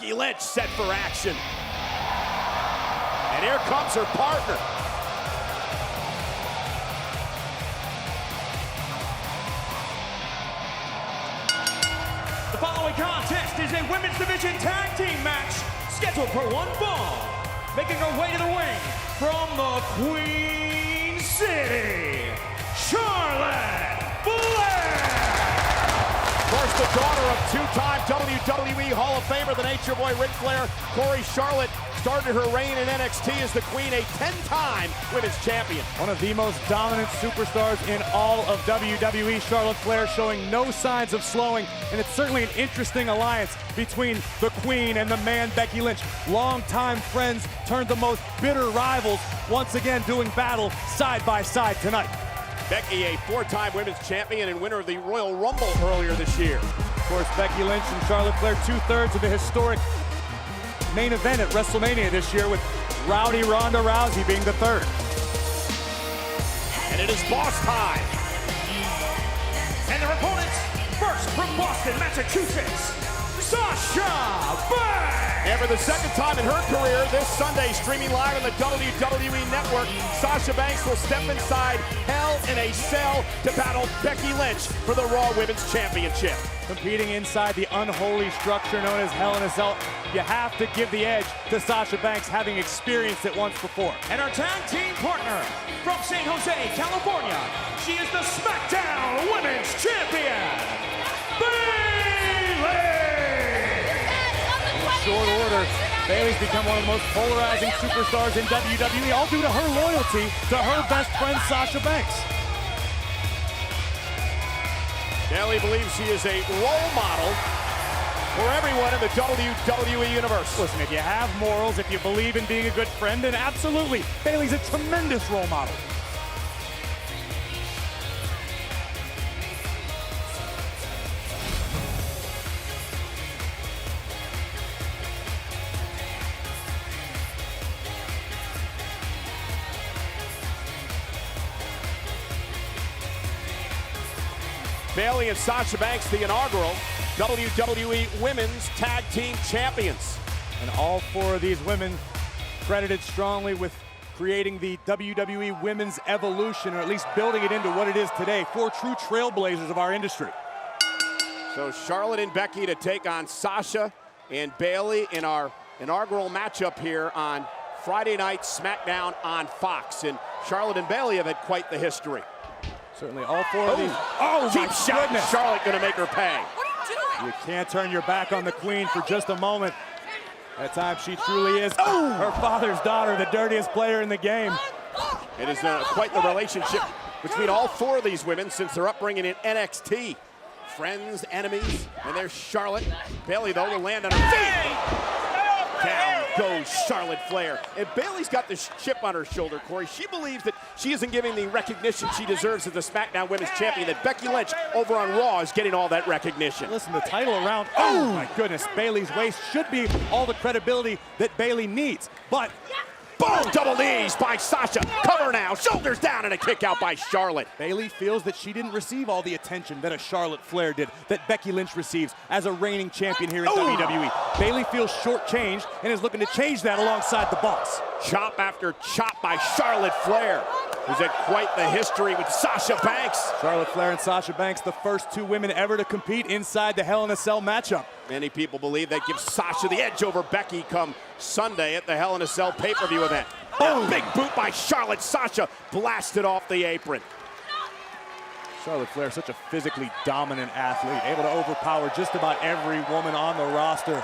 Becky Lynch set for action. And here comes her partner. The following contest is a women's division tag team match scheduled for one fall. Making her way to the ring from the Queen City, Charlotte Flair. Of course, the daughter of two-time WWE Hall of Famer, the Nature Boy Ric Flair, Corey Charlotte, started her reign in NXT as the Queen, a 10-time women's champion. One of the most dominant superstars in all of WWE, Charlotte Flair showing no signs of slowing, and it's certainly an interesting alliance between the Queen and the man Becky Lynch. Longtime friends turned the most bitter rivals, once again doing battle side by side tonight. Becky, a four-time women's champion and winner of the Royal Rumble earlier this year. Of course, Becky Lynch and Charlotte Flair, two-thirds of the historic main event at WrestleMania this year, with Rowdy Ronda Rousey being the third. And it is boss time. And their opponents, first from Boston, Massachusetts, Sasha Banks. And for the second time in her career, this Sunday, streaming live on the WWE Network, Sasha Banks will step inside Hell in a Cell to battle Becky Lynch for the Raw Women's Championship. Competing inside the unholy structure known as Hell in a Cell, you have to give the edge to Sasha Banks, having experienced it once before. And our tag team partner from San Jose, California, she is the SmackDown Women's Champion, Bayley. Short order, Bayley's become one of the most polarizing superstars in WWE, all due to her loyalty to her best friend, Sasha Banks. Bayley believes she is a role model for everyone in the WWE Universe. Listen, if you have morals, if you believe in being a good friend, then absolutely, Bayley's a tremendous role model. Bayley and Sasha Banks, the inaugural WWE Women's Tag Team Champions. And all four of these women credited strongly with creating the WWE Women's Evolution, or at least building it into what it is today. Four true trailblazers of our industry. So Charlotte and Becky to take on Sasha and Bayley in our inaugural matchup here on Friday night SmackDown on Fox. And Charlotte and Bayley have had quite the history. Certainly all four of these. Oh, cheap shot. Goodness. Charlotte gonna make her pay. You can't turn your back on the Queen for just a moment. At times she truly is her father's daughter, the dirtiest player in the game. It is quite the relationship between all four of these women since their upbringing in NXT. Friends, enemies, and there's Charlotte. Bayley, though, will land on her feet. Down goes Charlotte Flair. And Bayley's got this chip on her shoulder, Corey. She believes that she isn't giving the recognition she deserves as the SmackDown Women's Champion, that Becky Lynch over on Raw is getting all that recognition. Listen, the title around, oh my goodness, Bayley's waist should be all the credibility that Bayley needs. But boom, double knees by Sasha. Cover now, shoulders down, and a kick out by Charlotte. Bayley feels that she didn't receive all the attention that a Charlotte Flair did, that Becky Lynch receives as a reigning champion here in WWE. Bayley feels shortchanged and is looking to change that alongside the boss. Chop after chop by Charlotte Flair, who's had quite the history with Sasha Banks. Charlotte Flair and Sasha Banks, the first two women ever to compete inside the Hell in a Cell matchup. Many people believe that gives Sasha the edge over Becky come Sunday at the Hell in a Cell pay-per-view event. Oh, big boot by Charlotte. Sasha blasted off the apron. Charlotte Flair, such a physically dominant athlete, able to overpower just about every woman on the roster.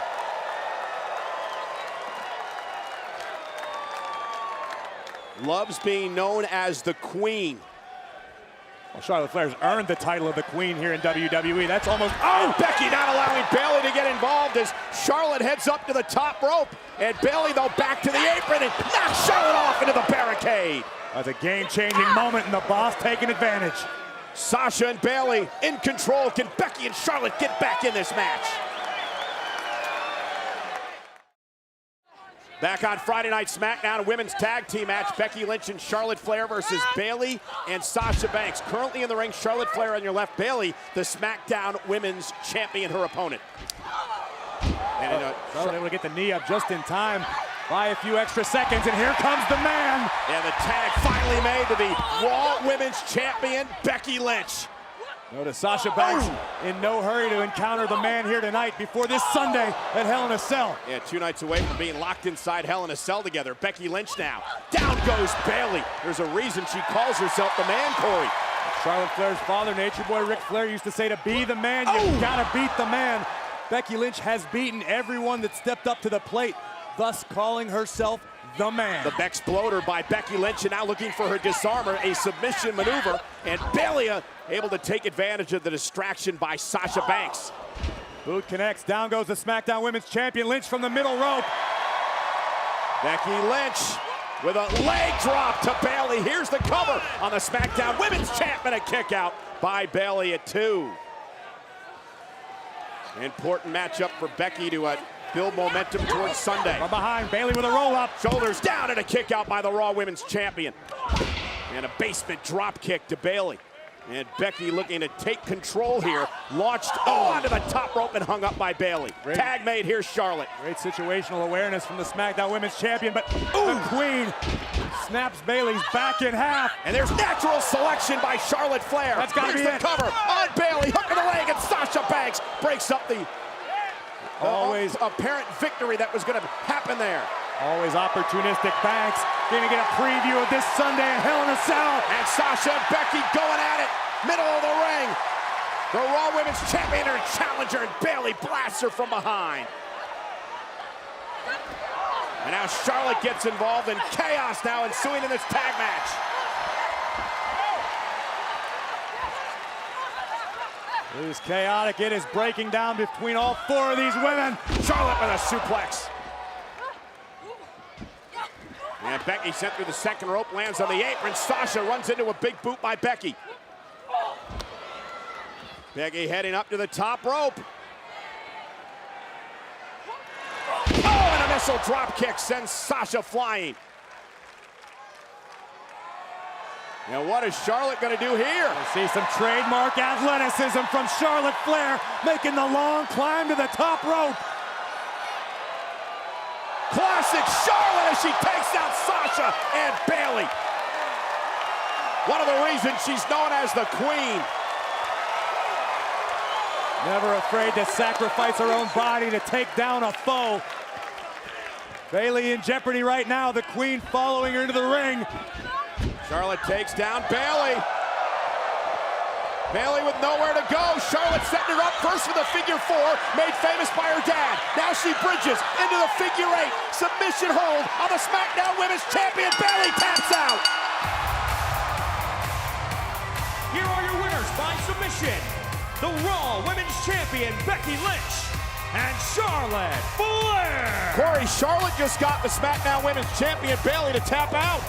Loves being known as the Queen. Well, Charlotte Flair's earned the title of the Queen here in WWE. That's almost... Oh, Becky not allowing Bayley to get involved as Charlotte heads up to the top rope. And Bayley, though, back to the apron and knocks Charlotte off into the barricade. That's a game-changing moment, and the boss taking advantage. Sasha and Bayley in control. Can Becky and Charlotte get back in this match? Back on Friday Night SmackDown, a women's tag team match. Becky Lynch and Charlotte Flair versus Bayley and Sasha Banks. Currently in the ring, Charlotte Flair on your left. Bayley, the SmackDown Women's Champion, her opponent. And Charlotte able to get the knee up just in time. By a few extra seconds, and here comes the man. and the tag finally made to the Raw Women's Champion, Becky Lynch. Notice Sasha Banks in no hurry to encounter the man here tonight before this Sunday at Hell in a Cell. Yeah, 2 nights away from being locked inside Hell in a Cell together. Becky Lynch now. Down goes Bayley. There's a reason she calls herself the man, Corey. Charlotte Flair's father, Nature Boy Ric Flair, used to say to be the man, you gotta beat the man. Becky Lynch has beaten everyone that stepped up to the plate, thus calling herself the man. The Bexploder by Becky Lynch, and now looking for her disarmer, a submission maneuver, and Bayley able to take advantage of the distraction by Sasha Banks. Boot connects, down goes the SmackDown Women's Champion, Lynch from the middle rope. Becky Lynch with a leg drop to Bayley. Here's the cover on the SmackDown Women's Champ, and a kick out by Bayley at 2. Important matchup for Becky to build momentum towards Sunday. From behind, Bayley with a roll-up. Shoulders down and a kick out by the Raw Women's Champion. And a basement drop kick to Bayley. And Becky looking to take control here. Launched onto the top rope and hung up by Bayley. Tag made, here's Charlotte. Great situational awareness from the SmackDown Women's Champion, but the Queen snaps Bayley's back in half. And there's natural selection by Charlotte Flair. That's gotta Here's be the it. cover on Bayley, hook of the leg, and Sasha Banks breaks up the Always apparent victory that was going to happen there. Always opportunistic Banks. Gonna get a preview of this Sunday at Hell in a Cell. And Sasha and Becky going at it, middle of the ring. The Raw Women's Champion and challenger, and Bayley blasts her from behind. And now Charlotte gets involved, in chaos now ensuing in this tag match. It is chaotic. It is breaking down between all 4 of these women. Charlotte with a suplex. And Becky sent through the second rope, lands on the apron. Sasha runs into a big boot by Becky. Becky heading up to the top rope. Oh, and a missile drop kick sends Sasha flying. Now what is Charlotte going to do here? See some trademark athleticism from Charlotte Flair, making the long climb to the top rope. Classic Charlotte as she takes out Sasha and Bayley. One of the reasons she's known as the Queen. Never afraid to sacrifice her own body to take down a foe. Bayley in jeopardy right now, the Queen following her into the ring. Charlotte takes down Bayley. Bayley with nowhere to go. Charlotte setting her up first with a figure 4, made famous by her dad. Now she bridges into the figure 8. Submission hold on the SmackDown Women's Champion. Bayley taps out. Here are your winners by submission. The Raw Women's Champion, Becky Lynch, and Charlotte Flair. Corey, Charlotte just got the SmackDown Women's Champion Bayley to tap out.